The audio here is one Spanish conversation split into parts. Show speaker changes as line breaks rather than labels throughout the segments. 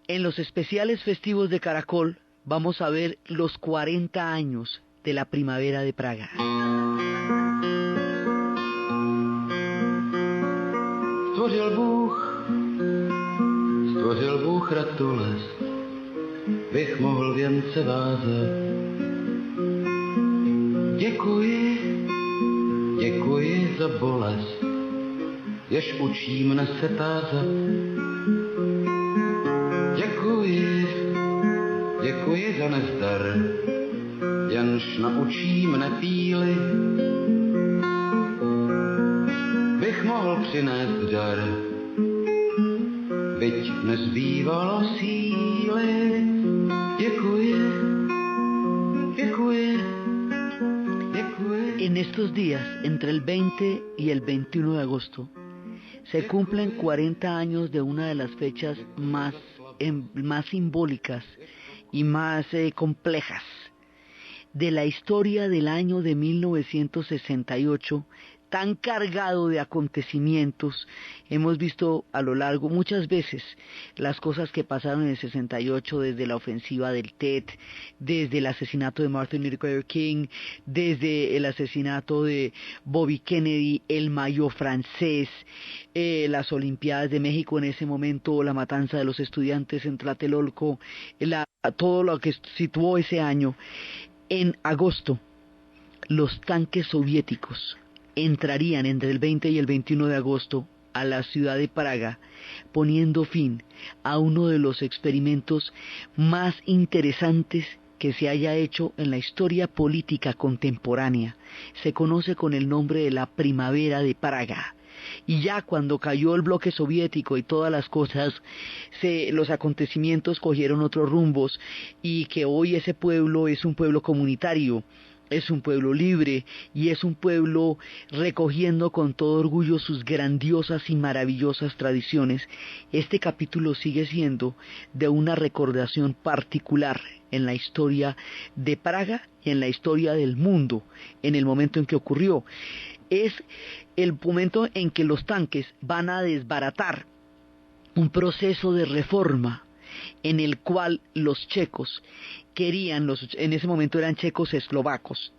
En los especiales festivos de Caracol vamos a ver los 40 años de la primavera de Praga.
Stvořil Bůh ratules, bych mohl věnce vázat. Děkuji za bolest, jež učí mne se tázat. Děkuji za nezdar, jenž naučí mne píly. Bych mohl přinést dar, byť nezbývalo síly. Děkuji.
En estos días, entre el 20 y el 21 de agosto, se cumplen 40 años de una de las fechas más simbólicas y más complejas de la historia del año de 1968, tan cargado de acontecimientos. Hemos visto a lo largo muchas veces las cosas que pasaron en el 68, desde la ofensiva del TET, desde el asesinato de Martin Luther King, desde el asesinato de Bobby Kennedy, el Mayo francés, las Olimpiadas de México en ese momento, la matanza de los estudiantes en Tlatelolco, todo lo que situó ese año. En agosto, los tanques soviéticos entrarían entre el 20 y el 21 de agosto a la ciudad de Praga, poniendo fin a uno de los experimentos más interesantes que se haya hecho en la historia política contemporánea. Se conoce con el nombre de la Primavera de Praga. Y ya cuando cayó el bloque soviético y todas las cosas, los acontecimientos cogieron otros rumbos, y que hoy ese pueblo es un pueblo comunitario, es un pueblo libre, y es un pueblo recogiendo con todo orgullo sus grandiosas y maravillosas tradiciones. Este capítulo sigue siendo de una recordación particular en la historia de Praga y en la historia del mundo, en el momento en que ocurrió. Es el momento en que los tanques van a desbaratar un proceso de reforma en el cual los checos querían, en ese momento eran checos eslovacos,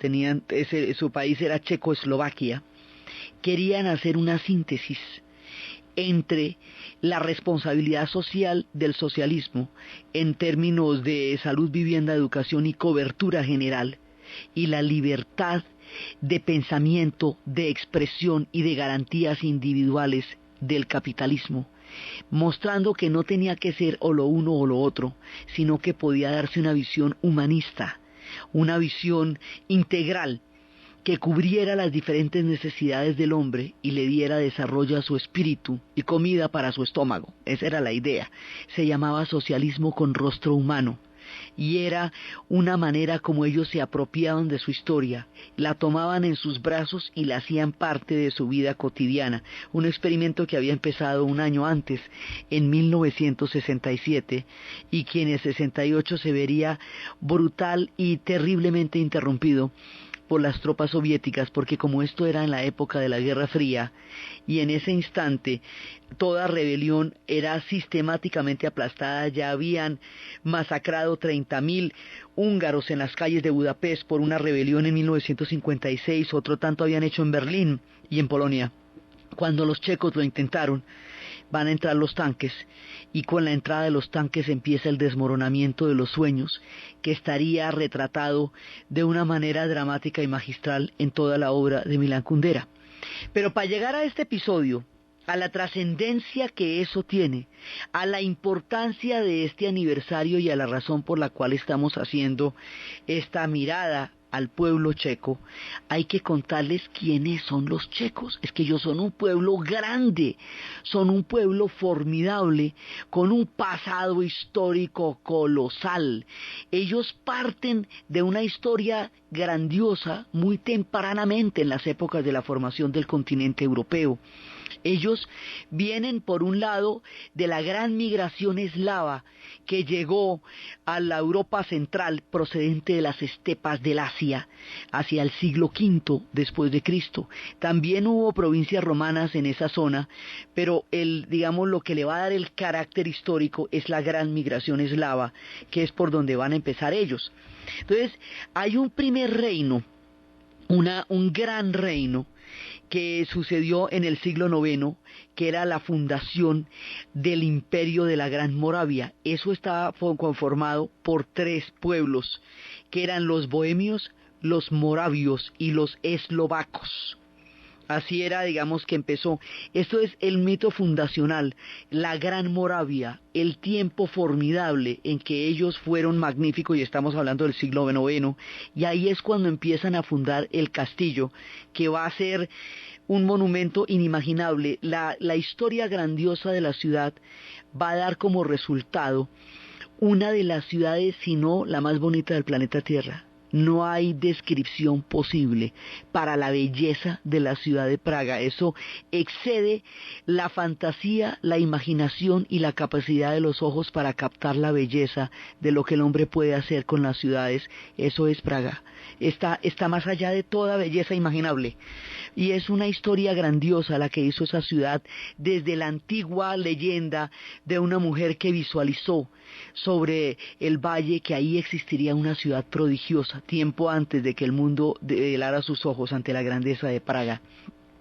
su país era Checoslovaquia, querían hacer una síntesis entre la responsabilidad social del socialismo en términos de salud, vivienda, educación y cobertura general, y la libertad de pensamiento, de expresión y de garantías individuales del capitalismo, mostrando que no tenía que ser o lo uno o lo otro, sino que podía darse una visión humanista, una visión integral que cubriera las diferentes necesidades del hombre y le diera desarrollo a su espíritu y comida para su estómago. Esa era la idea. Se llamaba socialismo con rostro humano. Y era una manera como ellos se apropiaban de su historia, la tomaban en sus brazos y la hacían parte de su vida cotidiana. Un experimento que había empezado un año antes, en 1967, y que en el 68 se vería brutal y terriblemente interrumpido por las tropas soviéticas, porque como esto era en la época de la Guerra Fría, y en ese instante toda rebelión era sistemáticamente aplastada. Ya habían masacrado 30.000 húngaros en las calles de Budapest por una rebelión en 1956, otro tanto habían hecho en Berlín y en Polonia. Cuando los checos lo intentaron, van a entrar los tanques, y con la entrada de los tanques empieza el desmoronamiento de los sueños, que estaría retratado de una manera dramática y magistral en toda la obra de Milan Kundera. Pero para llegar a este episodio, a la trascendencia que eso tiene, a la importancia de este aniversario y a la razón por la cual estamos haciendo esta mirada al pueblo checo, hay que contarles quiénes son los checos. Es que ellos son un pueblo grande, son un pueblo formidable, con un pasado histórico colosal. Ellos parten de una historia grandiosa muy tempranamente en las épocas de la formación del continente europeo. Ellos vienen por un lado de la gran migración eslava que llegó a la Europa central procedente de las estepas del Asia hacia el siglo V después de Cristo. También hubo provincias romanas en esa zona, pero digamos lo que le va a dar el carácter histórico es la gran migración eslava, que es por donde van a empezar ellos. Entonces, hay un primer reino, un gran reino que sucedió en el siglo IX, que era la fundación del imperio de la Gran Moravia. Eso estaba conformado por 3 pueblos, que eran los bohemios, los moravios y los eslovacos. Así era, digamos, que empezó. Esto es el mito fundacional, la Gran Moravia, el tiempo formidable en que ellos fueron magníficos, y estamos hablando del siglo IX, y ahí es cuando empiezan a fundar el castillo, que va a ser un monumento inimaginable. La historia grandiosa de la ciudad va a dar como resultado una de las ciudades, si no la más bonita del planeta Tierra. No hay descripción posible para la belleza de la ciudad de Praga. Eso excede la fantasía, la imaginación y la capacidad de los ojos para captar la belleza de lo que el hombre puede hacer con las ciudades. Eso es Praga. Está más allá de toda belleza imaginable. Y es una historia grandiosa la que hizo esa ciudad, desde la antigua leyenda de una mujer que visualizó sobre el valle que ahí existiría una ciudad prodigiosa, tiempo antes de que el mundo helara sus ojos ante la grandeza de Praga.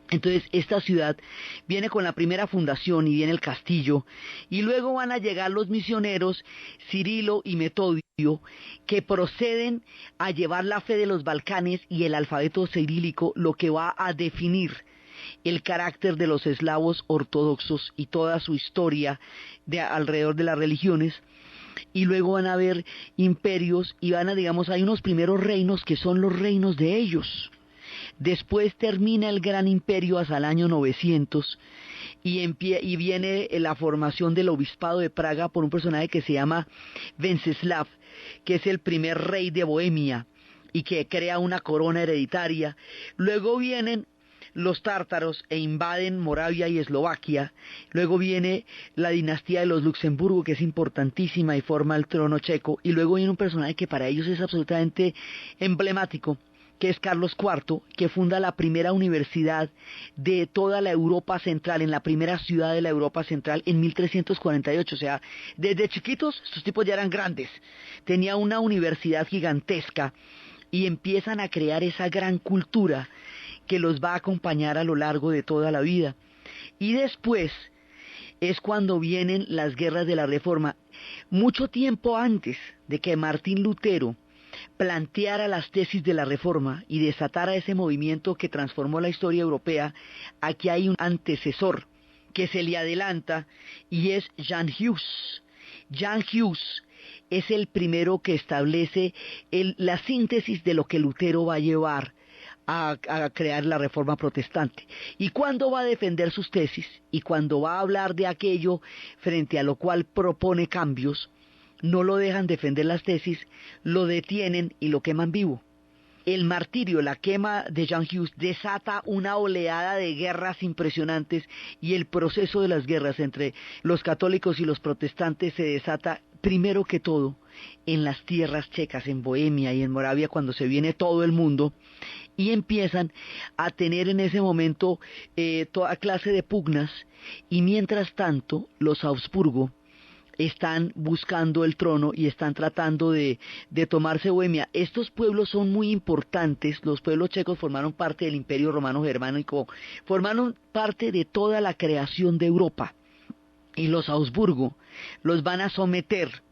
Entonces esta ciudad viene con la primera fundación y viene el castillo, y luego van a llegar los misioneros Cirilo y Metodio, que proceden a llevar la fe de los Balcanes y el alfabeto cirílico, lo que va a definir el carácter de los eslavos ortodoxos y toda su historia alrededor de las religiones. Y luego van a haber imperios y hay unos primeros reinos que son los reinos de ellos. Después termina el gran imperio hasta el año 900 y viene la formación del obispado de Praga por un personaje que se llama Wenceslav, que es el primer rey de Bohemia y que crea una corona hereditaria. Luego vienen los tártaros e invaden Moravia y Eslovaquia. Luego viene la dinastía de los Luxemburgo, que es importantísima y forma el trono checo. Y luego viene un personaje que para ellos es absolutamente emblemático, que es Carlos IV, que funda la primera universidad de toda la Europa Central, en la primera ciudad de la Europa Central en 1348. O sea, desde chiquitos estos tipos ya eran grandes. Tenía una universidad gigantesca y empiezan a crear esa gran cultura que los va a acompañar a lo largo de toda la vida. Y después es cuando vienen las guerras de la Reforma. Mucho tiempo antes de que Martín Lutero planteara las tesis de la Reforma y desatara ese movimiento que transformó la historia europea, aquí hay un antecesor que se le adelanta y es Jan Hus. Jan Hus es el primero que establece la síntesis de lo que Lutero va a llevar a crear la Reforma Protestante. Y cuando va a defender sus tesis y cuando va a hablar de aquello frente a lo cual propone cambios, no lo dejan defender las tesis, lo detienen y lo queman vivo. El martirio, la quema de Jan Hus desata una oleada de guerras impresionantes, y el proceso de las guerras entre los católicos y los protestantes se desata primero que todo en las tierras checas, en Bohemia y en Moravia, cuando se viene todo el mundo, y empiezan a tener en ese momento toda clase de pugnas, y mientras tanto los Habsburgo están buscando el trono y están tratando de tomarse Bohemia. Estos pueblos son muy importantes. Los pueblos checos formaron parte del Imperio Romano Germánico, formaron parte de toda la creación de Europa, y los Habsburgo los van a someter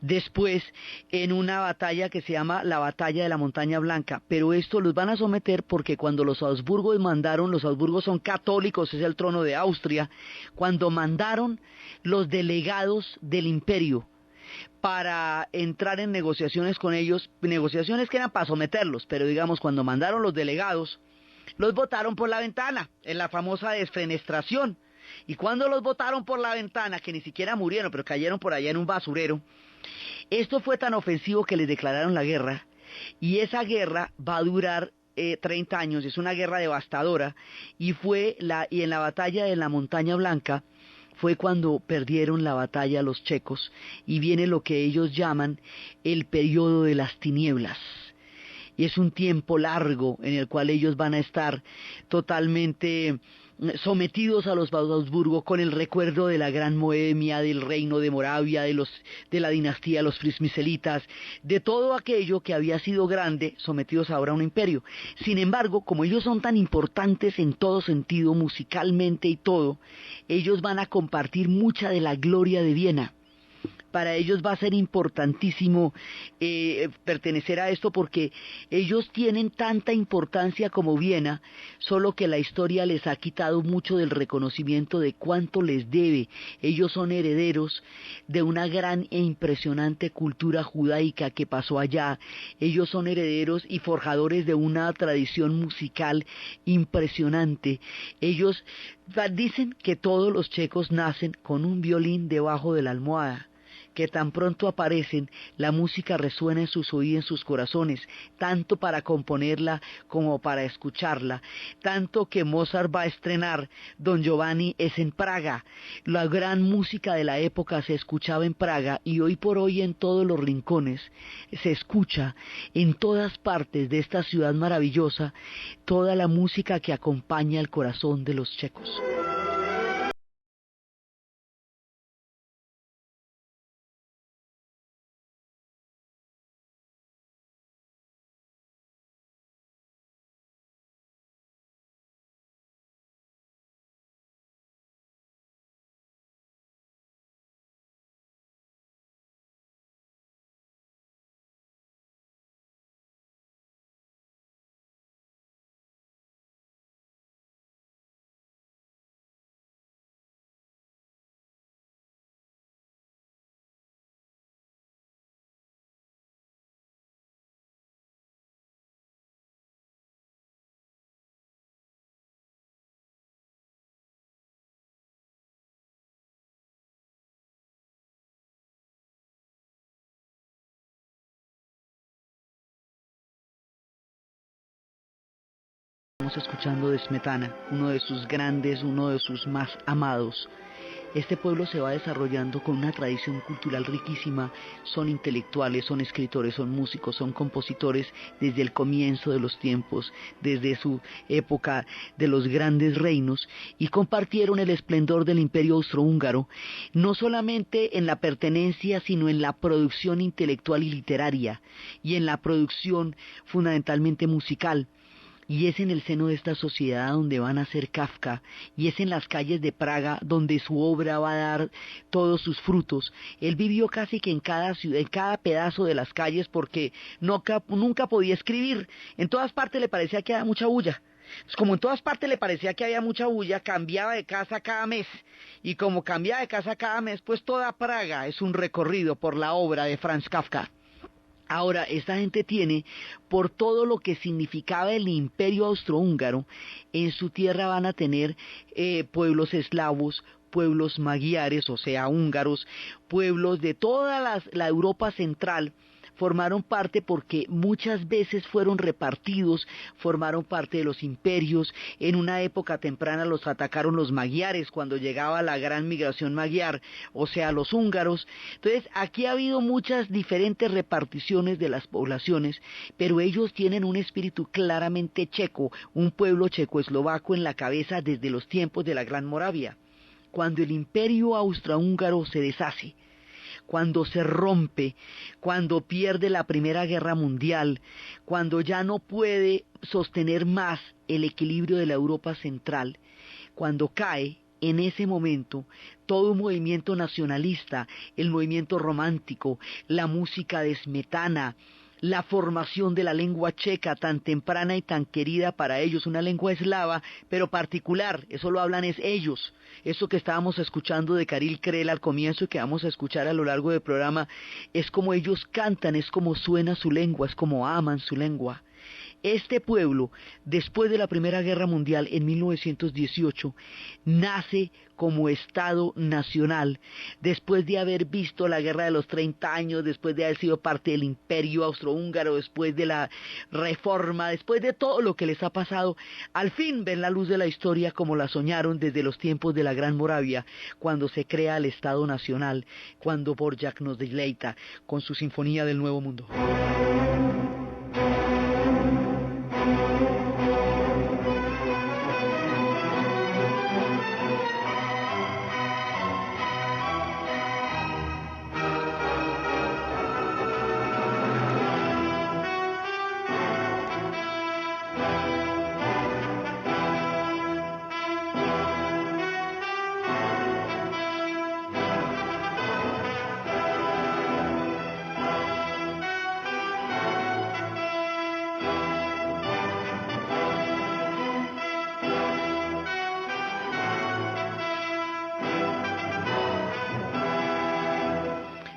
después en una batalla que se llama la Batalla de la Montaña Blanca. Pero esto los van a someter porque cuando los Habsburgos mandaron, los Habsburgos son católicos, es el trono de Austria, cuando mandaron los delegados del imperio para entrar en negociaciones con ellos, negociaciones que eran para someterlos, pero digamos cuando mandaron los delegados, los botaron por la ventana, en la famosa desfenestración. Y cuando los botaron por la ventana, que ni siquiera murieron, pero cayeron por allá en un basurero, esto fue tan ofensivo que les declararon la guerra, y esa guerra va a durar 30 años, es una guerra devastadora, y en la batalla de la Montaña Blanca fue cuando perdieron la batalla los checos, y viene lo que ellos llaman el periodo de las tinieblas. Y es un tiempo largo en el cual ellos van a estar totalmente sometidos a los Habsburgo, con el recuerdo de la Gran Bohemia, del reino de Moravia, de la dinastía de los Prismiselitas, de todo aquello que había sido grande, sometidos ahora a un imperio. Sin embargo, como ellos son tan importantes en todo sentido, musicalmente y todo, ellos van a compartir mucha de la gloria de Viena. Para ellos va a ser importantísimo pertenecer a esto, porque ellos tienen tanta importancia como Viena, solo que la historia les ha quitado mucho del reconocimiento de cuánto les debe. Ellos son herederos de una gran e impresionante cultura judaica que pasó allá. Ellos son herederos y forjadores de una tradición musical impresionante. Ellos dicen que todos los checos nacen con un violín debajo de la almohada, que tan pronto aparecen, la música resuena en sus oídos, en sus corazones, tanto para componerla como para escucharla, tanto que Mozart va a estrenar Don Giovanni es en Praga. La gran música de la época se escuchaba en Praga, y hoy por hoy en todos los rincones se escucha, en todas partes de esta ciudad maravillosa, toda la música que acompaña el corazón de los checos. Estamos escuchando de Smetana, uno de sus grandes, uno de sus más amados. Este pueblo se va desarrollando con una tradición cultural riquísima. Son intelectuales, son escritores, son músicos, son compositores desde el comienzo de los tiempos, desde su época de los grandes reinos, y compartieron el esplendor del Imperio Austrohúngaro, no solamente en la pertenencia, sino en la producción intelectual y literaria, y en la producción fundamentalmente musical. Y es en el seno de esta sociedad donde va a nacer Kafka, y es en las calles de Praga donde su obra va a dar todos sus frutos. Él vivió casi que en cada ciudad, en cada pedazo de las calles, porque nunca podía escribir. En todas partes le parecía que había mucha bulla. Como en todas partes le parecía que había mucha bulla, cambiaba de casa cada mes. Y como cambiaba de casa cada mes, pues toda Praga es un recorrido por la obra de Franz Kafka. Ahora, esta gente tiene, por todo lo que significaba el Imperio Austrohúngaro, en su tierra van a tener pueblos eslavos, pueblos magiares, o sea, húngaros, pueblos de toda la Europa central. Formaron parte porque muchas veces fueron repartidos, formaron parte de los imperios. En una época temprana los atacaron los magiares cuando llegaba la gran migración magiar, o sea, los húngaros. Entonces, aquí ha habido muchas diferentes reparticiones de las poblaciones, pero ellos tienen un espíritu claramente checo, un pueblo checoslovaco en la cabeza desde los tiempos de la Gran Moravia. Cuando el Imperio Austrohúngaro se deshace, cuando se rompe, cuando pierde la Primera Guerra Mundial, cuando ya no puede sostener más el equilibrio de la Europa central, cuando cae, en ese momento, todo un movimiento nacionalista, el movimiento romántico, la música de Smetana, la formación de la lengua checa tan temprana y tan querida para ellos, una lengua eslava, pero particular, eso lo hablan es ellos. Eso que estábamos escuchando de Karel Kryl al comienzo y que vamos a escuchar a lo largo del programa, es como ellos cantan, es como suena su lengua, es como aman su lengua. Este pueblo, después de la Primera Guerra Mundial, en 1918, nace como Estado nacional, después de haber visto la Guerra de los 30 años, después de haber sido parte del Imperio Austrohúngaro, después de la Reforma, después de todo lo que les ha pasado, al fin ven la luz de la historia como la soñaron desde los tiempos de la Gran Moravia, cuando se crea el Estado Nacional, cuando Dvořák nos deleita con su Sinfonía del Nuevo Mundo.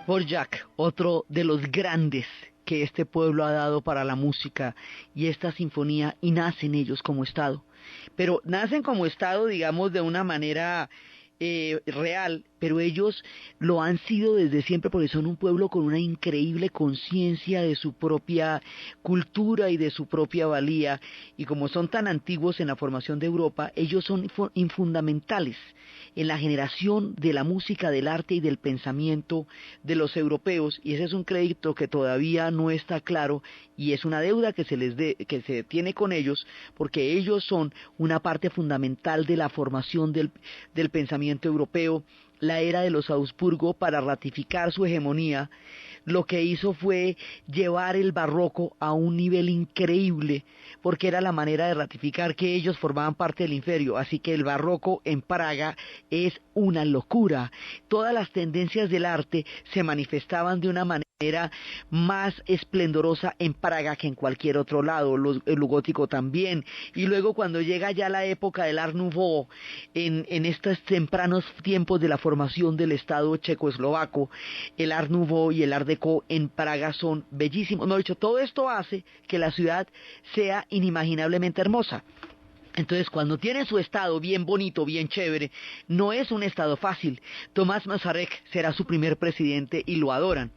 Dvořák, otro de los grandes que este pueblo ha dado para la música y esta sinfonía, y nacen ellos como Estado. Pero nacen como Estado, digamos, de una manera real, pero ellos lo han sido desde siempre porque son un pueblo con una increíble conciencia de su propia cultura y de su propia valía, y como son tan antiguos en la formación de Europa, ellos son fundamentales en la generación de la música, del arte y del pensamiento de los europeos, y ese es un crédito que todavía no está claro y es una deuda que que se tiene con ellos, porque ellos son una parte fundamental de la formación del pensamiento europeo. La era de los Habsburgo, para ratificar su hegemonía, lo que hizo fue llevar el barroco a un nivel increíble, porque era la manera de ratificar que ellos formaban parte del imperio. Así que el barroco en Praga es una locura. Todas las tendencias del arte se manifestaban de una manera más esplendorosa en Praga que en cualquier otro lado, el gótico también. Y luego cuando llega ya la época del Art Nouveau, en estos tempranos tiempos de la formación del Estado checoslovaco, el Art Nouveau y el Art Deco en Praga son bellísimos. No, dicho, todo esto hace que la ciudad sea inimaginablemente hermosa. Entonces, cuando tiene su estado bien bonito, bien chévere, no es un estado fácil. Tomás Masaryk será su primer presidente y lo adoran.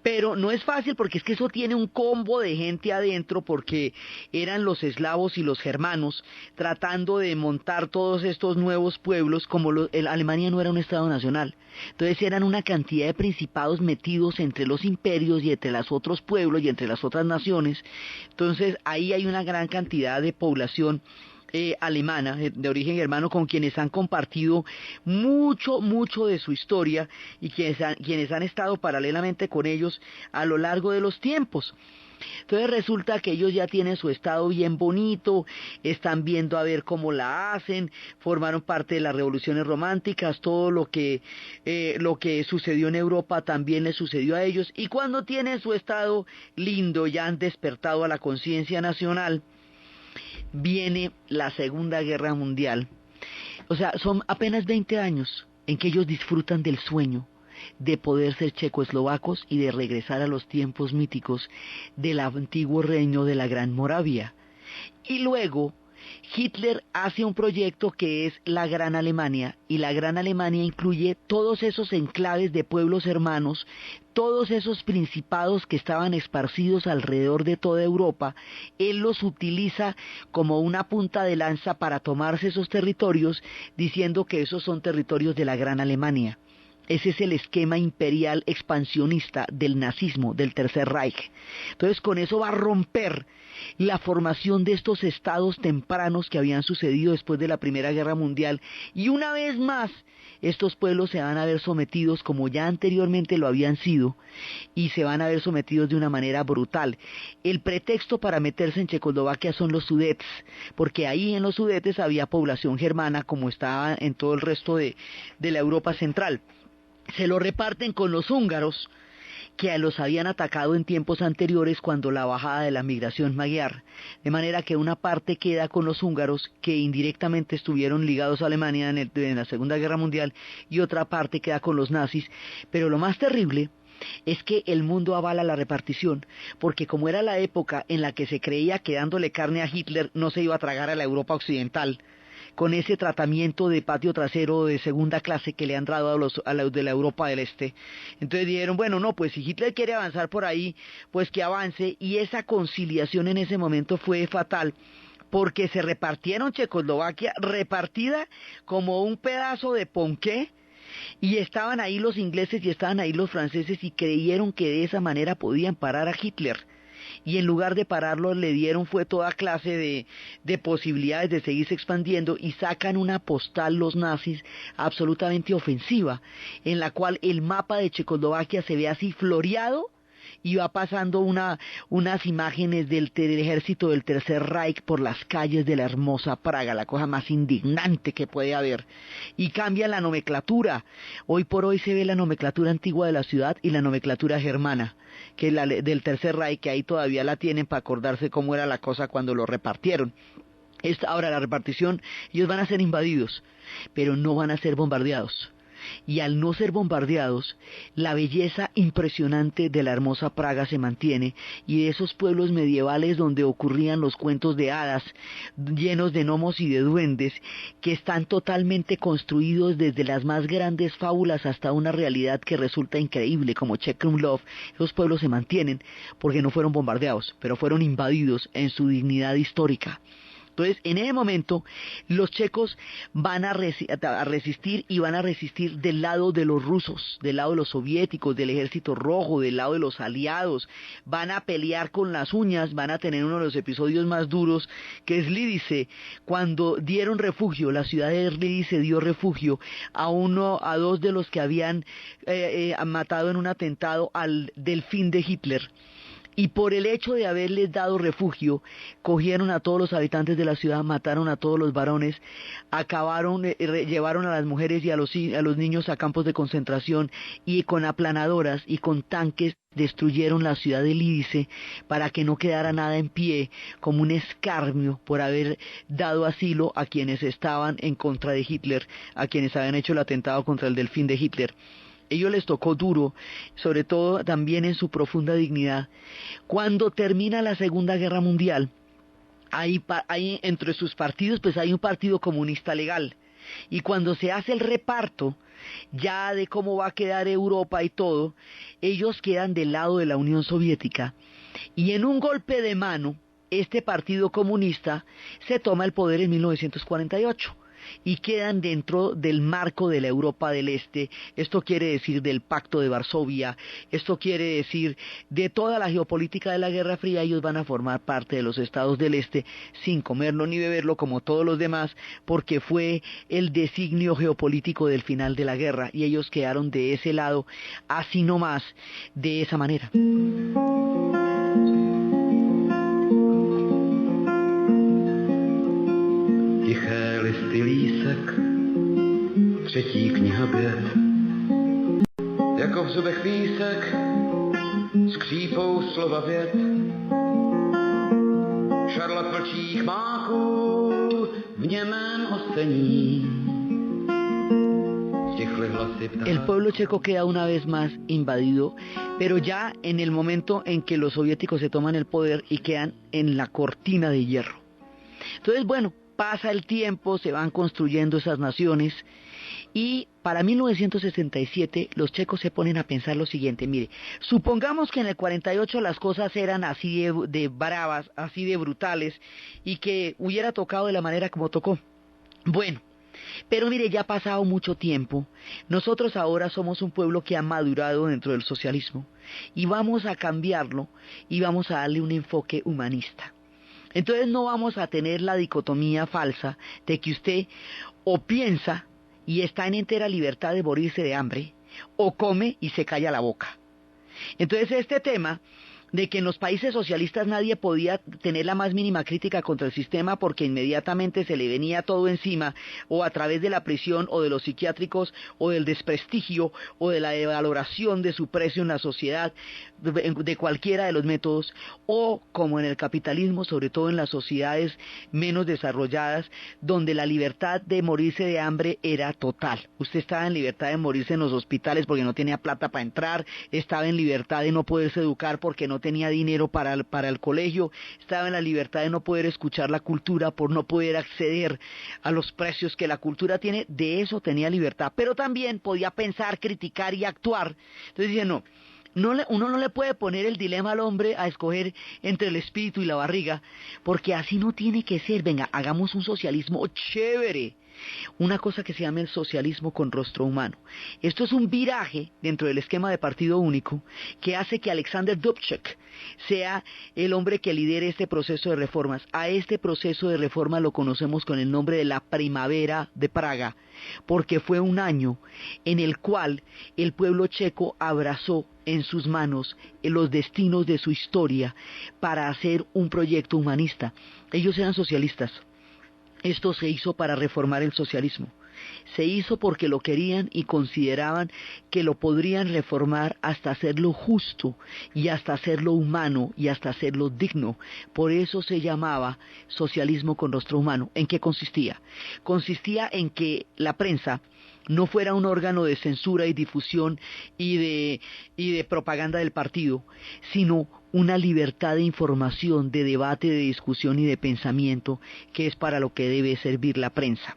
Pero no es fácil porque es que eso tiene un combo de gente adentro, porque eran los eslavos y los germanos tratando de montar todos estos nuevos pueblos. Como Alemania no era un estado nacional, entonces eran una cantidad de principados metidos entre los imperios y entre los otros pueblos y entre las otras naciones. Entonces ahí hay una gran cantidad de población alemana, de origen germano, con quienes han compartido mucho de su historia y quienes han estado paralelamente con ellos a lo largo de los tiempos. Entonces resulta que ellos ya tienen su estado bien bonito, están viendo a ver cómo la hacen, formaron parte de las revoluciones románticas, todo lo que sucedió en Europa también les sucedió a ellos, y cuando tienen su estado lindo, ya han despertado a la conciencia nacional, viene la Segunda Guerra Mundial. O sea, son apenas 20 años en que ellos disfrutan del sueño de poder ser checoslovacos y de regresar a los tiempos míticos del antiguo reino de la Gran Moravia. Y luego Hitler hace un proyecto que es la Gran Alemania, y la Gran Alemania incluye todos esos enclaves de pueblos hermanos, todos esos principados que estaban esparcidos alrededor de toda Europa. Él los utiliza como una punta de lanza para tomarse esos territorios, diciendo que esos son territorios de la Gran Alemania. Ese es el esquema imperial expansionista del nazismo, del Tercer Reich. Entonces con eso va a romper la formación de estos estados tempranos que habían sucedido después de la Primera Guerra Mundial, y una vez más estos pueblos se van a ver sometidos como ya anteriormente lo habían sido, y se van a ver sometidos de una manera brutal. El pretexto para meterse en Checoslovaquia son los Sudets, porque ahí en los Sudetes había población germana como estaba en todo el resto de la Europa central. Se lo reparten con los húngaros, que los habían atacado en tiempos anteriores cuando la bajada de la migración magyar, de manera que una parte queda con los húngaros, que indirectamente estuvieron ligados a Alemania en la Segunda Guerra Mundial, y otra parte queda con los nazis. Pero lo más terrible es que el mundo avala la repartición, porque como era la época en la que se creía que dándole carne a Hitler no se iba a tragar a la Europa occidental, con ese tratamiento de patio trasero de segunda clase que le han dado a los de la Europa del Este. Entonces dijeron, bueno, no, pues si Hitler quiere avanzar por ahí, pues que avance, y esa conciliación en ese momento fue fatal, porque se repartieron Checoslovaquia, repartida como un pedazo de ponqué, y estaban ahí los ingleses y estaban ahí los franceses y creyeron que de esa manera podían parar a Hitler. Y en lugar de pararlo le dieron fue toda clase de posibilidades de seguirse expandiendo y sacan una postal los nazis absolutamente ofensiva, en la cual el mapa de Checoslovaquia se ve así floreado y va pasando unas imágenes del ejército del Tercer Reich por las calles de la hermosa Praga, la cosa más indignante que puede haber. Y cambia la nomenclatura. Hoy por hoy se ve la nomenclatura antigua de la ciudad y la nomenclatura germana, que es la del Tercer Reich, que ahí todavía la tienen para acordarse cómo era la cosa cuando lo repartieron. Ahora la repartición, ellos van a ser invadidos, pero no van a ser bombardeados. Y al no ser bombardeados, la belleza impresionante de la hermosa Praga se mantiene, y de esos pueblos medievales donde ocurrían los cuentos de hadas, llenos de gnomos y de duendes, que están totalmente construidos desde las más grandes fábulas hasta una realidad que resulta increíble, como Chekrumlov, esos pueblos se mantienen porque no fueron bombardeados, pero fueron invadidos en su dignidad histórica. Entonces, en ese momento, los checos van a resistir y van a resistir del lado de los rusos, del lado de los soviéticos, del ejército rojo, del lado de los aliados. Van a pelear con las uñas, van a tener uno de los episodios más duros, que es Lidice. Cuando dieron refugio, la ciudad de Lidice dio refugio a dos de los que habían matado en un atentado al delfín de Hitler. Y por el hecho de haberles dado refugio, cogieron a todos los habitantes de la ciudad, mataron a todos los varones, llevaron a las mujeres y a los niños a campos de concentración, y con aplanadoras y con tanques destruyeron la ciudad de Lidice para que no quedara nada en pie, como un escarnio por haber dado asilo a quienes estaban en contra de Hitler, a quienes habían hecho el atentado contra el delfín de Hitler. Ellos les tocó duro, sobre todo también en su profunda dignidad. Cuando termina la Segunda Guerra Mundial, hay entre sus partidos, pues hay un partido comunista legal. Y cuando se hace el reparto, ya de cómo va a quedar Europa y todo, ellos quedan del lado de la Unión Soviética. Y en un golpe de mano, este partido comunista se toma el poder en 1948. Y quedan dentro del marco de la Europa del Este. Esto quiere decir del Pacto de Varsovia, esto quiere decir de toda la geopolítica de la Guerra Fría. Ellos van a formar parte de los Estados del Este sin comerlo ni beberlo como todos los demás, porque fue el designio geopolítico del final de la guerra, y ellos quedaron de ese lado, así nomás, de esa manera.
Tiché listy lísek, třetí kniha běd. Jako v zubech písek, skřípou slova vět. Šarlat vlčích máků v němém ostení.
El pueblo checo queda una vez más invadido, pero ya en el momento en que los soviéticos se toman el poder y quedan en la cortina de hierro. Entonces, bueno, pasa el tiempo, se van construyendo esas naciones, y para 1967 los checos se ponen a pensar lo siguiente: mire, supongamos que en el 48 las cosas eran así de bravas, así de brutales, y que hubiera tocado de la manera como tocó. Bueno, pero mire, ya ha pasado mucho tiempo, nosotros ahora somos un pueblo que ha madurado dentro del socialismo, y vamos a cambiarlo, y vamos a darle un enfoque humanista. Entonces no vamos a tener la dicotomía falsa de que usted o piensa y está en entera libertad de morirse de hambre, o come y se calla la boca. Entonces este tema de que en los países socialistas nadie podía tener la más mínima crítica contra el sistema porque inmediatamente se le venía todo encima, o a través de la prisión o de los psiquiátricos o del desprestigio o de la devaloración de su precio en la sociedad, de cualquiera de los métodos, o como en el capitalismo, sobre todo en las sociedades menos desarrolladas, donde la libertad de morirse de hambre era total. Usted estaba en libertad de morirse en los hospitales porque no tenía plata para entrar, estaba en libertad de no poderse educar porque no tenía dinero para el colegio, estaba en la libertad de no poder escuchar la cultura por no poder acceder a los precios que la cultura tiene. De eso tenía libertad, pero también podía pensar, criticar y actuar. Entonces dice, no, uno no le puede poner el dilema al hombre a escoger entre el espíritu y la barriga, porque así no tiene que ser. Venga, hagamos un socialismo chévere, una cosa que se llama el socialismo con rostro humano. Esto es un viraje dentro del esquema de partido único que hace que Alexander Dubček sea el hombre que lidere este proceso de reformas. A este proceso de reforma lo conocemos con el nombre de la Primavera de Praga, porque fue un año en el cual el pueblo checo abrazó en sus manos los destinos de su historia para hacer un proyecto humanista. Ellos eran socialistas. Esto se hizo para reformar el socialismo. Se hizo porque lo querían y consideraban que lo podrían reformar hasta hacerlo justo y hasta hacerlo humano y hasta hacerlo digno. Por eso se llamaba socialismo con rostro humano. ¿En qué consistía? Consistía en que la prensa no fuera un órgano de censura y difusión y de propaganda del partido, sino una libertad de información, de debate, de discusión y de pensamiento, que es para lo que debe servir la prensa.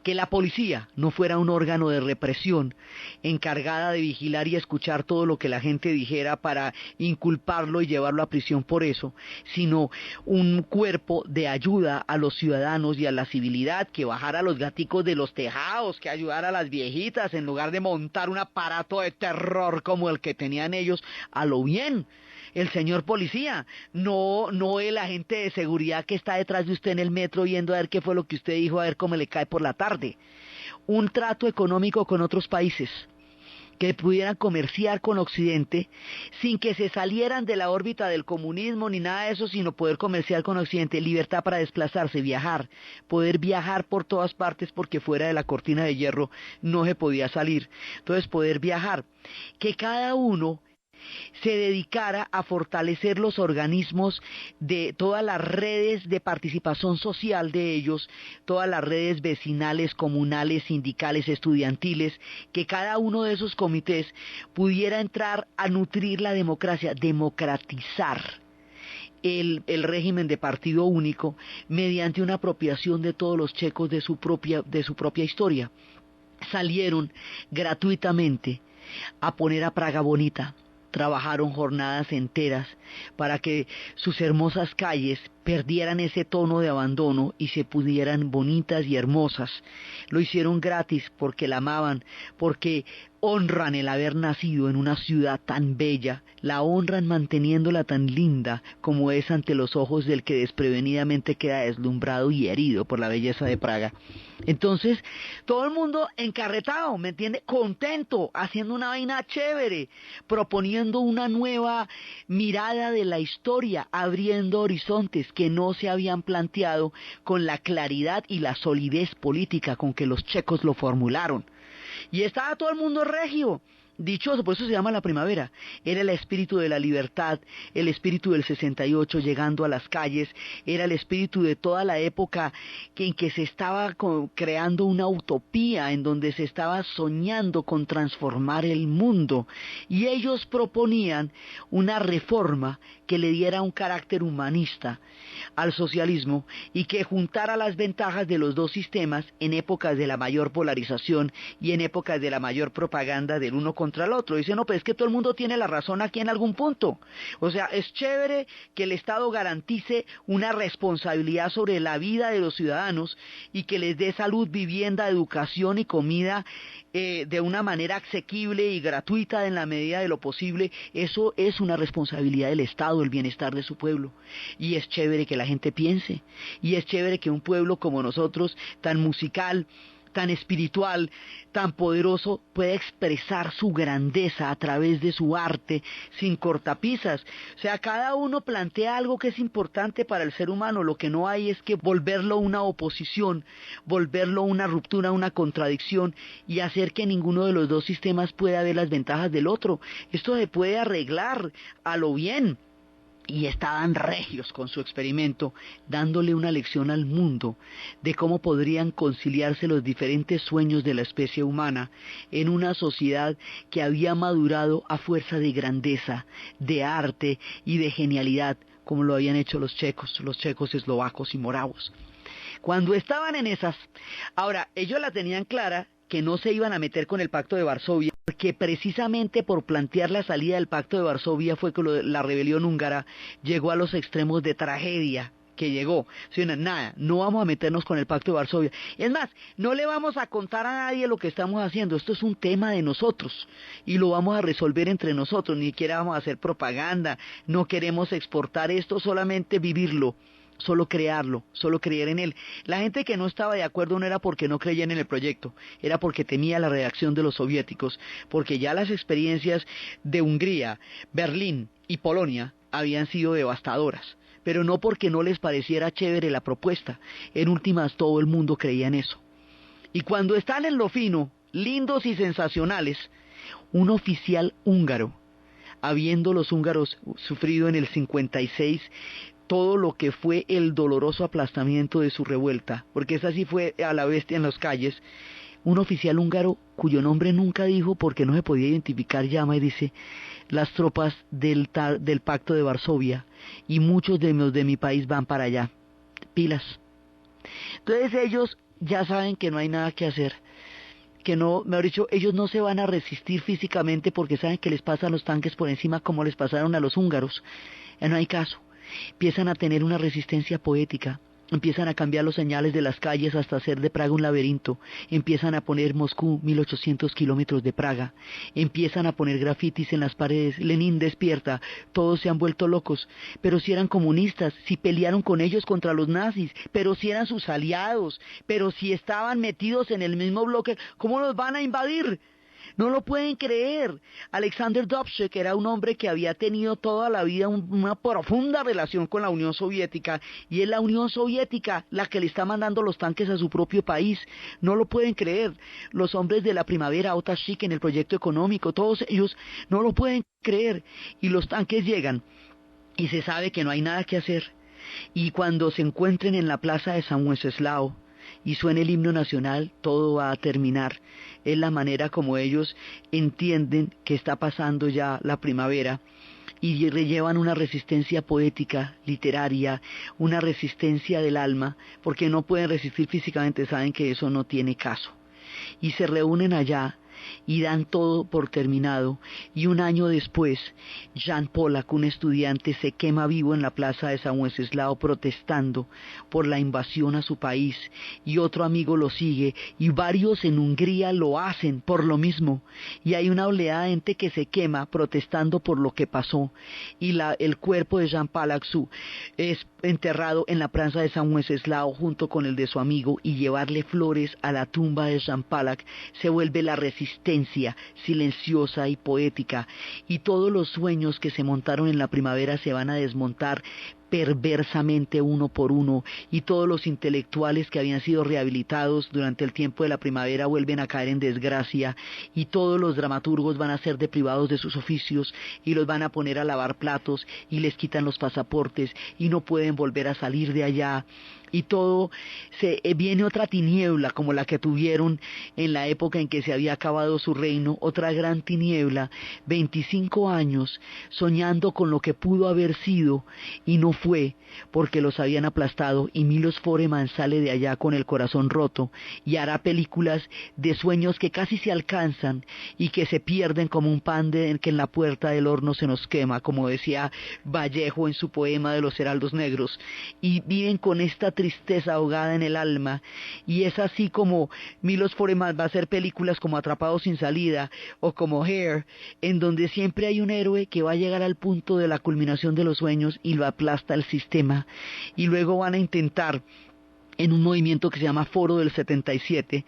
Que la policía no fuera un órgano de represión encargada de vigilar y escuchar todo lo que la gente dijera para inculparlo y llevarlo a prisión por eso, sino un cuerpo de ayuda a los ciudadanos y a la civilidad, que bajara a los gaticos de los tejados, que ayudara a las viejitas en lugar de montar un aparato de terror como el que tenían ellos, a lo bien. El señor policía, no el agente de seguridad que está detrás de usted en el metro viendo a ver qué fue lo que usted dijo, a ver cómo le cae por la tarde. Un trato económico con otros países que pudieran comerciar con Occidente sin que se salieran de la órbita del comunismo ni nada de eso, sino poder comerciar con Occidente, libertad para desplazarse, viajar, poder viajar por todas partes porque fuera de la cortina de hierro no se podía salir. Entonces poder viajar, que cada uno se dedicara a fortalecer los organismos de todas las redes de participación social de ellos, todas las redes vecinales, comunales, sindicales, estudiantiles, que cada uno de esos comités pudiera entrar a nutrir la democracia, democratizar el régimen de partido único mediante una apropiación de todos los checos de su propia historia. Salieron gratuitamente a poner a Praga bonita. Trabajaron jornadas enteras para que sus hermosas calles perdieran ese tono de abandono y se pudieran bonitas y hermosas. Lo hicieron gratis porque la amaban, porque honran el haber nacido en una ciudad tan bella, la honran manteniéndola tan linda como es ante los ojos del que desprevenidamente queda deslumbrado y herido por la belleza de Praga. Entonces, todo el mundo encarretado, ¿me entiende? Contento, haciendo una vaina chévere, proponiendo una nueva mirada de la historia, abriendo horizontes que no se habían planteado con la claridad y la solidez política con que los checos lo formularon. Y estaba todo el mundo regio, dichoso, por eso se llama la primavera. Era el espíritu de la libertad, el espíritu del 68 llegando a las calles, era el espíritu de toda la época en que se estaba creando una utopía, en donde se estaba soñando con transformar el mundo. Y ellos proponían una reforma que le diera un carácter humanista al socialismo y que juntara las ventajas de los dos sistemas en épocas de la mayor polarización y en épocas de la mayor propaganda del uno contra el otro. Dice, no, pero es que todo el mundo tiene la razón aquí en algún punto. O sea, es chévere que el Estado garantice una responsabilidad sobre la vida de los ciudadanos y que les dé salud, vivienda, educación y comida de una manera asequible y gratuita en la medida de lo posible. Eso es una responsabilidad del Estado, el bienestar de su pueblo. Y es chévere que la gente piense, y es chévere que un pueblo como nosotros, tan musical, tan espiritual, tan poderoso, pueda expresar su grandeza a través de su arte sin cortapisas. O sea, cada uno plantea algo que es importante para el ser humano. Lo que no hay es que volverlo una oposición, volverlo una ruptura, una contradicción y hacer que ninguno de los dos sistemas pueda ver las ventajas del otro. Esto se puede arreglar a lo bien. Y estaban regios con su experimento, dándole una lección al mundo de cómo podrían conciliarse los diferentes sueños de la especie humana en una sociedad que había madurado a fuerza de grandeza, de arte y de genialidad, como lo habían hecho los checos, eslovacos y moravos. Cuando estaban en esas, ahora ellos la tenían clara, que no se iban a meter con el Pacto de Varsovia, porque precisamente por plantear la salida del Pacto de Varsovia fue que la rebelión húngara llegó a los extremos de tragedia que llegó. Si nada, no vamos a meternos con el Pacto de Varsovia. Es más, no le vamos a contar a nadie lo que estamos haciendo. Esto es un tema de nosotros y lo vamos a resolver entre nosotros. Ni siquiera vamos a hacer propaganda. No queremos exportar esto, solamente vivirlo. Solo crearlo, solo creer en él. La gente que no estaba de acuerdo no era porque no creían en el proyecto, era porque temía la reacción de los soviéticos, porque ya las experiencias de Hungría, Berlín y Polonia habían sido devastadoras, pero no porque no les pareciera chévere la propuesta. En últimas, todo el mundo creía en eso. Y cuando están en lo fino, lindos y sensacionales, un oficial húngaro, habiendo los húngaros sufrido en el 56 todo lo que fue el doloroso aplastamiento de su revuelta, porque esa sí fue a la bestia en las calles, un oficial húngaro cuyo nombre nunca dijo porque no se podía identificar, llama y dice: las tropas del Pacto de Varsovia y muchos de los de mi país van para allá, pilas. Entonces ellos ya saben que no hay nada que hacer, que no, mejor dicho, ellos no se van a resistir físicamente porque saben que les pasan los tanques por encima como les pasaron a los húngaros. Ya no hay caso. Empiezan a tener una resistencia poética, empiezan a cambiar los señales de las calles hasta hacer de Praga un laberinto, empiezan a poner Moscú 1800 kilómetros de Praga, empiezan a poner grafitis en las paredes, Lenin despierta, todos se han vuelto locos, pero si eran comunistas, si pelearon con ellos contra los nazis, pero si eran sus aliados, pero si estaban metidos en el mismo bloque, ¿cómo los van a invadir? No lo pueden creer. Alexander Dubček era un hombre que había tenido toda la vida una profunda relación con la Unión Soviética, y es la Unión Soviética la que le está mandando los tanques a su propio país. No lo pueden creer. Los hombres de la primavera, Otashik en el proyecto económico, todos ellos no lo pueden creer. Y los tanques llegan y se sabe que no hay nada que hacer. Y cuando se encuentren en la plaza de San Wenceslao y suene el himno nacional, todo va a terminar. Es la manera como ellos entienden que está pasando ya la primavera y llevan una resistencia poética, literaria, una resistencia del alma, porque no pueden resistir físicamente, saben que eso no tiene caso. Y se reúnen allá y dan todo por terminado, y un año después Jan Polak, un estudiante, se quema vivo en la plaza de San Wenceslao protestando por la invasión a su país, y otro amigo lo sigue, y varios en Hungría lo hacen por lo mismo, y hay una oleada de gente que se quema protestando por lo que pasó, y el cuerpo de Jan Polak es enterrado en la plaza de San Wenceslao junto con el de su amigo, y llevarle flores a la tumba de Jan Polak se vuelve la resistencia silenciosa y poética, y todos los sueños que se montaron en la primavera se van a desmontar perversamente uno por uno, y todos los intelectuales que habían sido rehabilitados durante el tiempo de la primavera vuelven a caer en desgracia, y todos los dramaturgos van a ser deprivados de sus oficios y los van a poner a lavar platos y les quitan los pasaportes y no pueden volver a salir de allá, y todo viene otra tiniebla como la que tuvieron en la época en que se había acabado su reino, otra gran tiniebla, 25 años soñando con lo que pudo haber sido y no fue, porque los habían aplastado, y Milos Forman sale de allá con el corazón roto y hará películas de sueños que casi se alcanzan y que se pierden como un pan que en la puerta del horno se nos quema, como decía Vallejo en su poema de los Heraldos Negros, y viven con esta tristeza ahogada en el alma, y es así como Milos Forman va a hacer películas como Atrapados sin salida o como Hair, en donde siempre hay un héroe que va a llegar al punto de la culminación de los sueños y lo aplasta el sistema, y luego van a intentar en un movimiento que se llama Foro del 77,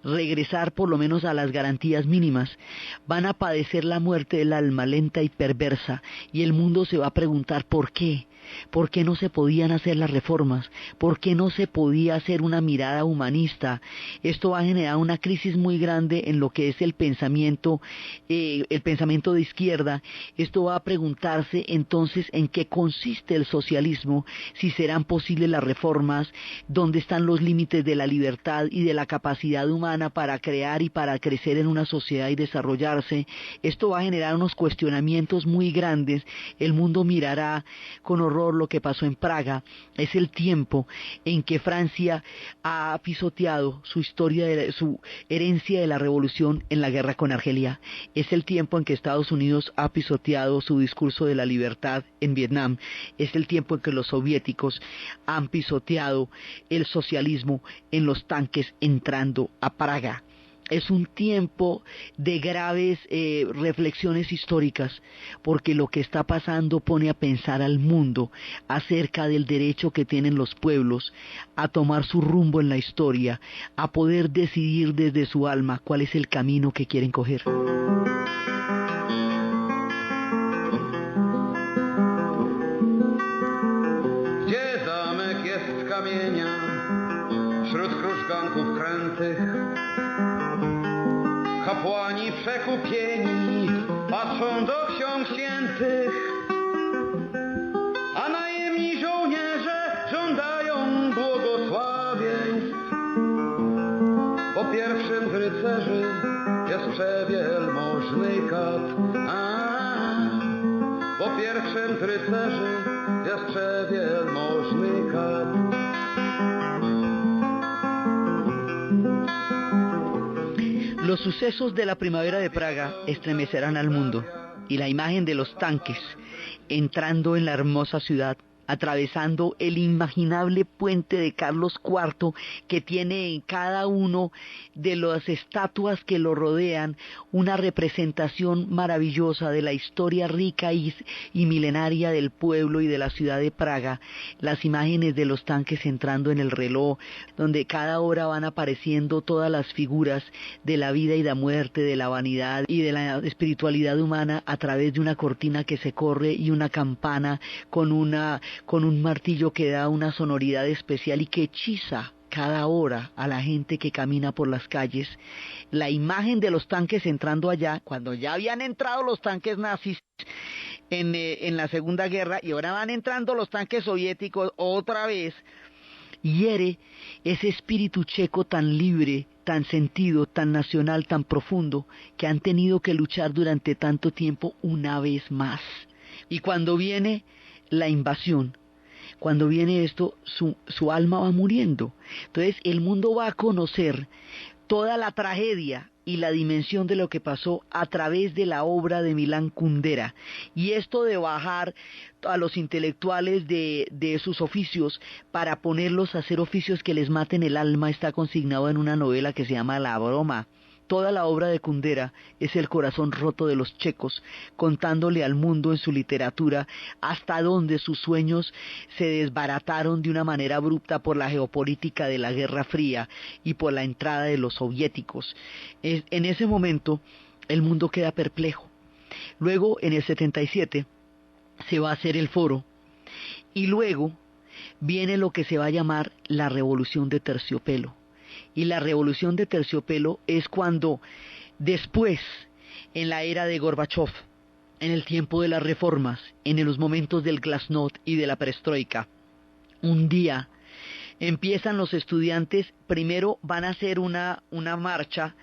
regresar por lo menos a las garantías mínimas, van a padecer la muerte del alma lenta y perversa, y el mundo se va a preguntar ¿por qué? ¿Por qué no se podían hacer las reformas? ¿Por qué no se podía hacer una mirada humanista? Esto va a generar una crisis muy grande en lo que es el pensamiento de izquierda. Esto va a preguntarse entonces en qué consiste el socialismo, si serán posibles las reformas, dónde están los límites de la libertad y de la capacidad humana para crear y para crecer en una sociedad y desarrollarse. Esto va a generar unos cuestionamientos muy grandes. El mundo mirará con horror lo que pasó en Praga. Es el tiempo en que Francia ha pisoteado su historia, su herencia de la revolución en la guerra con Argelia. Es el tiempo en que Estados Unidos ha pisoteado su discurso de la libertad en Vietnam. Es el tiempo en que los soviéticos han pisoteado el socialismo en los tanques entrando a Praga. Es un tiempo de graves reflexiones históricas, porque lo que está pasando pone a pensar al mundo acerca del derecho que tienen los pueblos a tomar su rumbo en la historia, a poder decidir desde su alma cuál es el camino que quieren coger.
Gdzie zamek jest z kamienia, wśród krużganków krętych, kapłani przekupieni patrzą do ksiąg świętych, a najemni żołnierze żądają błogosławieństw. Po pierwszym z rycerzy jest przewielmożny kat, po pierwszym z rycerzy jest przewielmożny kat.
Los sucesos de la primavera de Praga estremecerán al mundo, y la imagen de los tanques entrando en la hermosa ciudad, atravesando el inimaginable puente de Carlos IV, que tiene en cada uno de las estatuas que lo rodean una representación maravillosa de la historia rica y milenaria del pueblo y de la ciudad de Praga. Las imágenes de los tanques entrando en el reloj, donde cada hora van apareciendo todas las figuras de la vida y la muerte, de la vanidad y de la espiritualidad humana a través de una cortina que se corre y una campana con un martillo que da una sonoridad especial y que hechiza cada hora a la gente que camina por las calles. La imagen de los tanques entrando allá, cuando ya habían entrado los tanques nazis en la Segunda Guerra, y ahora van entrando los tanques soviéticos otra vez, hiere ese espíritu checo tan libre, tan sentido, tan nacional, tan profundo, que han tenido que luchar durante tanto tiempo una vez más. Y cuando viene la invasión, cuando viene esto, su alma va muriendo. Entonces el mundo va a conocer toda la tragedia y la dimensión de lo que pasó a través de la obra de Milan Kundera. Y esto de bajar a los intelectuales de sus oficios para ponerlos a hacer oficios que les maten el alma está consignado en una novela que se llama La Broma. Toda la obra de Kundera es el corazón roto de los checos, contándole al mundo en su literatura hasta dónde sus sueños se desbarataron de una manera abrupta por la geopolítica de la Guerra Fría y por la entrada de los soviéticos. En ese momento el mundo queda perplejo. Luego, en el 77, se va a hacer el foro, y luego viene lo que se va a llamar la Revolución de Terciopelo. Y la Revolución de Terciopelo es cuando después, en la era de Gorbachov, en el tiempo de las reformas, en los momentos del Glasnost y de la Perestroika, un día empiezan los estudiantes, primero van a hacer una marcha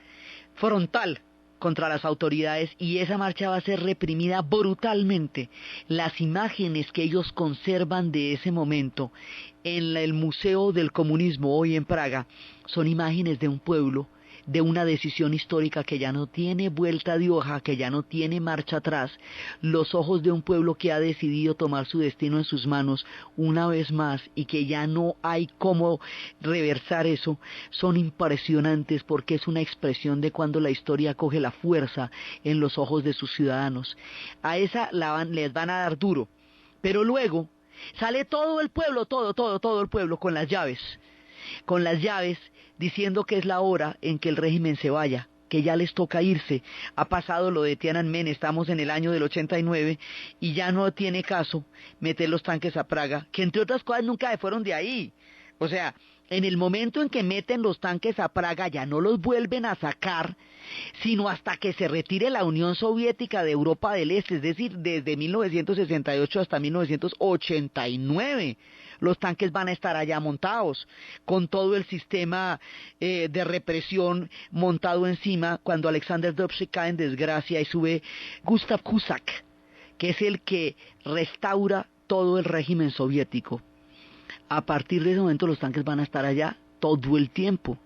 frontal contra las autoridades, y esa marcha va a ser reprimida brutalmente. Las imágenes que ellos conservan de ese momento en el Museo del Comunismo hoy en Praga son imágenes de un pueblo, de una decisión histórica que ya no tiene vuelta de hoja, que ya no tiene marcha atrás, los ojos de un pueblo que ha decidido tomar su destino en sus manos una vez más y que ya no hay cómo reversar eso. Son impresionantes porque es una expresión de cuando la historia coge la fuerza en los ojos de sus ciudadanos. A esa les van a dar duro, pero luego sale todo el pueblo, todo el pueblo con las llaves, con las llaves, diciendo que es la hora en que el régimen se vaya, que ya les toca irse. Ha pasado lo de Tiananmen, estamos en el año del 89 y ya no tiene caso meter los tanques a Praga, que entre otras cosas nunca se fueron de ahí. O sea, en el momento en que meten los tanques a Praga ya no los vuelven a sacar, sino hasta que se retire la Unión Soviética de Europa del Este, es decir, desde 1968 hasta 1989. Los tanques van a estar allá montados, con todo el sistema de represión montado encima, cuando Alexander Dubček cae en desgracia y sube Gustav Cusack, que es el que restaura todo el régimen soviético. A partir de ese momento los tanques van a estar allá todo el tiempo.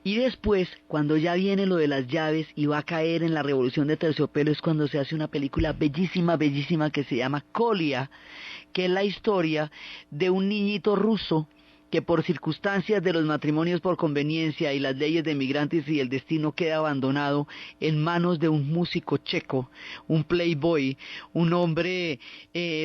Y después, cuando ya viene lo de las llaves y va a caer en la revolución de Terciopelo, es cuando se hace una película bellísima, bellísima, que se llama Kolia, que es la historia de un niñito ruso que por circunstancias de los matrimonios por conveniencia y las leyes de migrantes y el destino queda abandonado en manos de un músico checo, un playboy, un hombre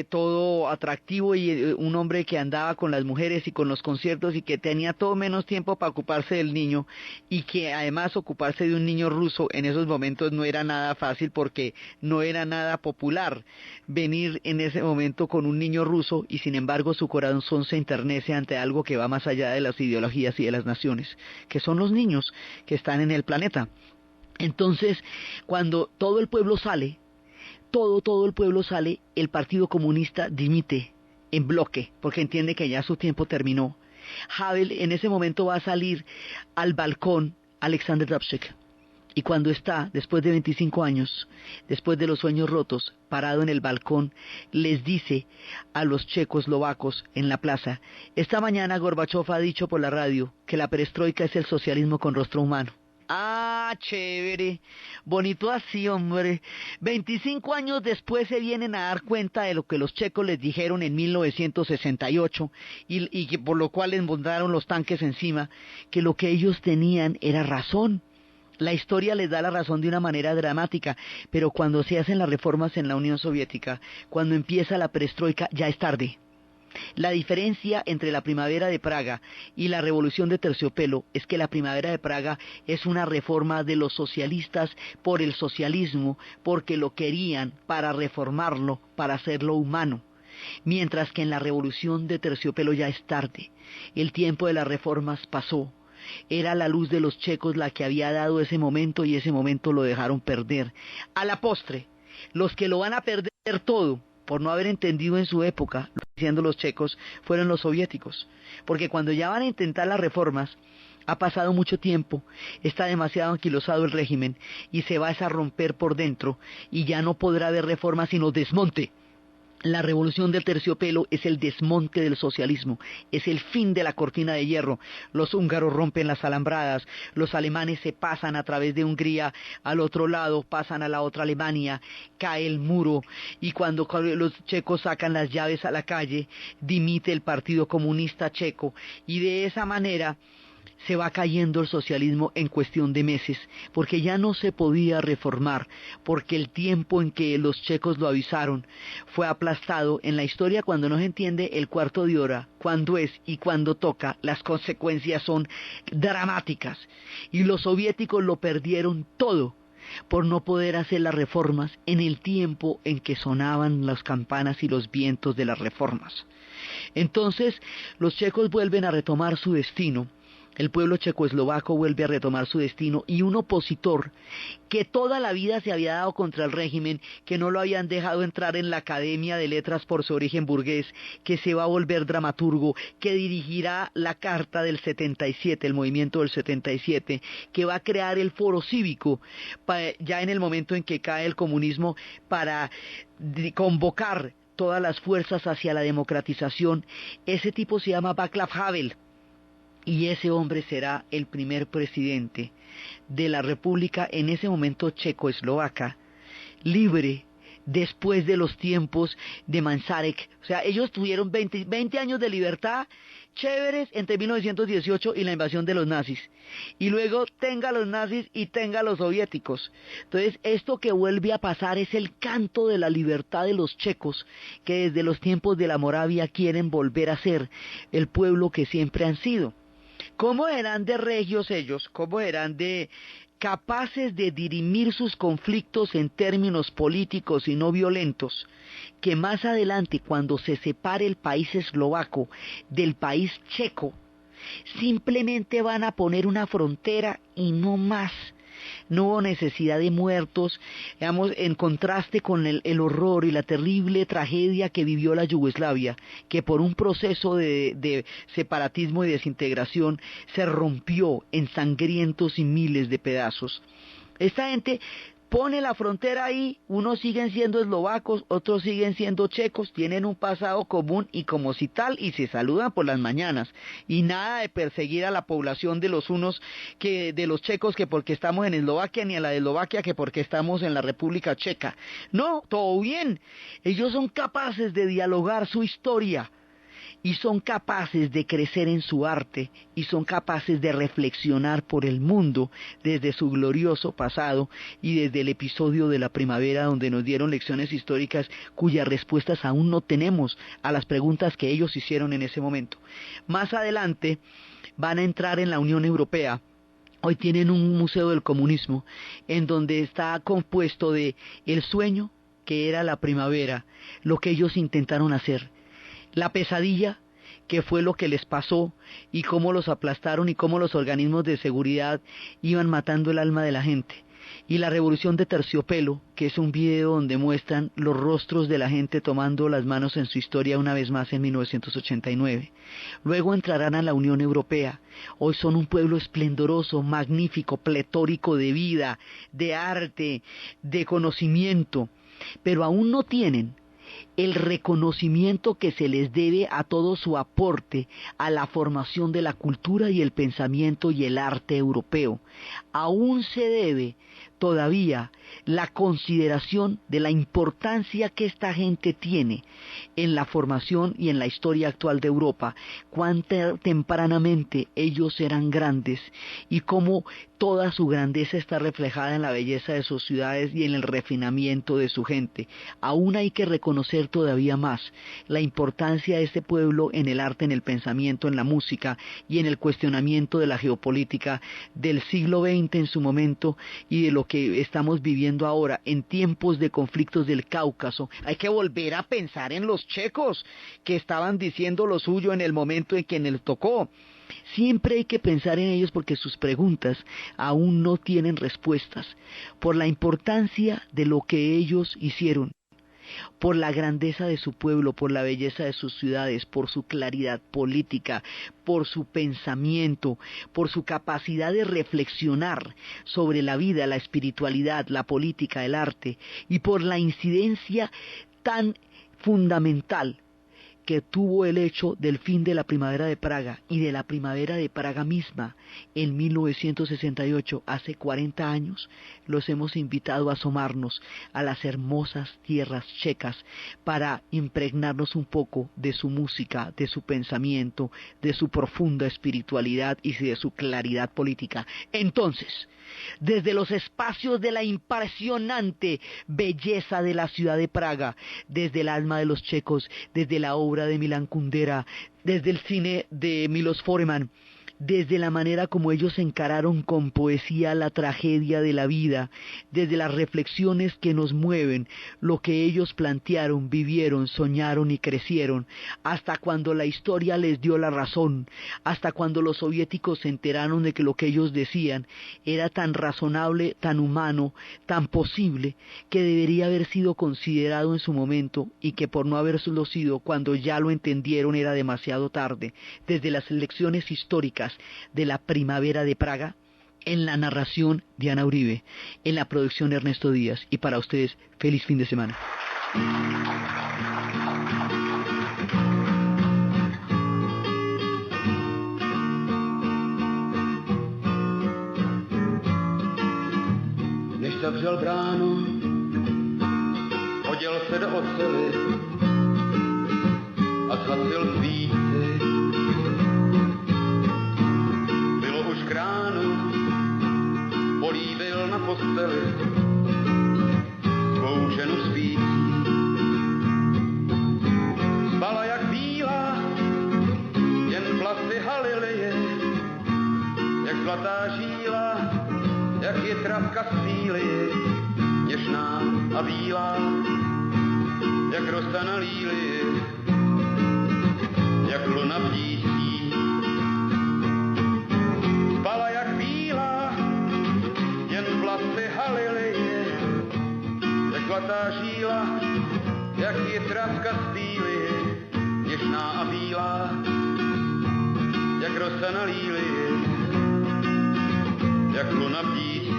todo atractivo y un hombre que andaba con las mujeres y con los conciertos y que tenía todo menos tiempo para ocuparse del niño, y que además ocuparse de un niño ruso en esos momentos no era nada fácil porque no era nada popular venir en ese momento con un niño ruso, y sin embargo su corazón se enternece ante algo que va más allá de las ideologías y de las naciones, que son los niños que están en el planeta. Entonces, cuando todo el pueblo sale, todo el pueblo sale, el Partido Comunista dimite en bloque, porque entiende que ya su tiempo terminó. Havel en ese momento va a salir al balcón Alexander Dubček, y cuando está, después de 25 años, después de los sueños rotos, parado en el balcón, les dice a los checoslovacos en la plaza: esta mañana Gorbachov ha dicho por la radio que la perestroika es el socialismo con rostro humano. Ah, chévere, bonito así, hombre. 25 años después se vienen a dar cuenta de lo que los checos les dijeron en 1968 y que por lo cual les montaron los tanques encima, que lo que ellos tenían era razón. La historia les da la razón de una manera dramática, pero cuando se hacen las reformas en la Unión Soviética, cuando empieza la perestroika, ya es tarde. La diferencia entre la primavera de Praga y la revolución de Terciopelo es que la primavera de Praga es una reforma de los socialistas por el socialismo, porque lo querían para reformarlo, para hacerlo humano. Mientras que en la revolución de Terciopelo ya es tarde. El tiempo de las reformas pasó. Era la luz de los checos la que había dado ese momento, y ese momento lo dejaron perder. A la postre, los que lo van a perder todo, por no haber entendido en su época, lo diciendo los checos, fueron los soviéticos. Porque cuando ya van a intentar las reformas, ha pasado mucho tiempo, está demasiado anquilosado el régimen, y se va a romper por dentro, y ya no podrá haber reformas sino desmonte. La revolución del Terciopelo es el desmonte del socialismo, es el fin de la cortina de hierro. Los húngaros rompen las alambradas, los alemanes se pasan a través de Hungría al otro lado, pasan a la otra Alemania, cae el muro, y cuando los checos sacan las llaves a la calle, dimite el Partido Comunista Checo, y de esa manera se va cayendo el socialismo en cuestión de meses, porque ya no se podía reformar, porque el tiempo en que los checos lo avisaron fue aplastado. En la historia, cuando no se entiende el cuarto de hora, cuándo es y cuándo toca, las consecuencias son dramáticas, y los soviéticos lo perdieron todo por no poder hacer las reformas en el tiempo en que sonaban las campanas y los vientos de las reformas. Entonces, los checos vuelven a retomar su destino. El pueblo checoslovaco vuelve a retomar su destino, y un opositor que toda la vida se había dado contra el régimen, que no lo habían dejado entrar en la Academia de Letras por su origen burgués, que se va a volver dramaturgo, que dirigirá la Carta del 77, el movimiento del 77, que va a crear el Foro Cívico, ya en el momento en que cae el comunismo, para convocar todas las fuerzas hacia la democratización. Ese tipo se llama Václav Havel. Y ese hombre será el primer presidente de la República, en ese momento checoslovaca, libre, después de los tiempos de Manzarek. O sea, ellos tuvieron 20 años de libertad chéveres entre 1918 y la invasión de los nazis. Y luego tenga los nazis y tenga los soviéticos. Entonces, esto que vuelve a pasar es el canto de la libertad de los checos, que desde los tiempos de la Moravia quieren volver a ser el pueblo que siempre han sido. ¿Cómo eran de regios ellos? ¿Cómo eran de capaces de dirimir sus conflictos en términos políticos y no violentos, que más adelante, cuando se separe el país eslovaco del país checo, simplemente van a poner una frontera y no más? No hubo necesidad de muertos, digamos, en contraste con el horror y la terrible tragedia que vivió la Yugoslavia, que por un proceso de separatismo y desintegración se rompió en sangrientos y miles de pedazos. Esta gente pone la frontera ahí, unos siguen siendo eslovacos, otros siguen siendo checos, tienen un pasado común y como si tal, y se saludan por las mañanas, y nada de perseguir a la población de los unos, que de los checos que porque estamos en Eslovaquia, ni a la de Eslovaquia que porque estamos en la República Checa. No, todo bien, ellos son capaces de dialogar su historia, y son capaces de crecer en su arte, y son capaces de reflexionar por el mundo desde su glorioso pasado y desde el episodio de la primavera, donde nos dieron lecciones históricas cuyas respuestas aún no tenemos a las preguntas que ellos hicieron en ese momento. Más adelante van a entrar en la Unión Europea. Hoy tienen un museo del comunismo en donde está compuesto de el sueño que era la primavera, lo que ellos intentaron hacer, la pesadilla, que fue lo que les pasó, y cómo los aplastaron y cómo los organismos de seguridad iban matando el alma de la gente, y la revolución de terciopelo, que es un video donde muestran los rostros de la gente tomando las manos en su historia una vez más en 1989. Luego entrarán a la Unión Europea. Hoy son un pueblo esplendoroso, magnífico, pletórico de vida, de arte, de conocimiento, pero aún no tienen el reconocimiento que se les debe a todo su aporte a la formación de la cultura y el pensamiento y el arte europeo. Aún se debe todavía la consideración de la importancia que esta gente tiene en la formación y en la historia actual de Europa, cuán tempranamente ellos eran grandes y cómo toda su grandeza está reflejada en la belleza de sus ciudades y en el refinamiento de su gente. Aún hay que reconocer todavía más la importancia de este pueblo en el arte, en el pensamiento, en la música y en el cuestionamiento de la geopolítica del siglo XX en su momento y de lo que estamos viviendo ahora en tiempos de conflictos del Cáucaso. Hay que volver a pensar en los checos que estaban diciendo lo suyo en el momento en que les tocó. Siempre hay que pensar en ellos porque sus preguntas aún no tienen respuestas, por la importancia de lo que ellos hicieron, por la grandeza de su pueblo, por la belleza de sus ciudades, por su claridad política, por su pensamiento, por su capacidad de reflexionar sobre la vida, la espiritualidad, la política, el arte, y por la incidencia tan fundamental que tuvo el hecho del fin de la primavera de Praga y de la primavera de Praga misma en 1968, hace 40 años. Los hemos invitado a asomarnos a las hermosas tierras checas para impregnarnos un poco de su música, de su pensamiento, de su profunda espiritualidad y de su claridad política. Entonces, desde los espacios de la impresionante belleza de la ciudad de Praga, desde el alma de los checos, desde la obra de Milan Kundera, desde el cine de Milos Forman, desde la manera como ellos encararon con poesía la tragedia de la vida, desde las reflexiones que nos mueven, lo que ellos plantearon, vivieron, soñaron y crecieron, hasta cuando la historia les dio la razón, hasta cuando los soviéticos se enteraron de que lo que ellos decían era tan razonable, tan humano, tan posible, que debería haber sido considerado en su momento y que por no haberlo sido, cuando ya lo entendieron era demasiado tarde. Desde las lecciones históricas de la primavera de Praga, en la narración Diana Uribe, en la producción Ernesto Díaz, y para ustedes, feliz fin de semana.
Než zavřel bránu, oděl se do oceli a zhasil svíci. Bylo už k ránu, políbil na posteli svou ženu spící. Spala jak bílá, jen vlasy Halileje travka z píly, něžná a bílá, jak rosa na líli, jak luna bdící. Spala jak bílá, jen vlasy halily, jak zlatá žíla, jak je travka z píly, něžná a bílá, jak rosa na líli, jak luna bdící.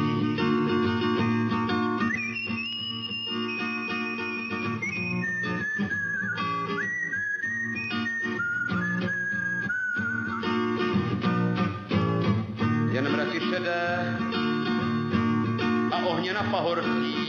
Jen mraky šedé a ohně na pahorcích,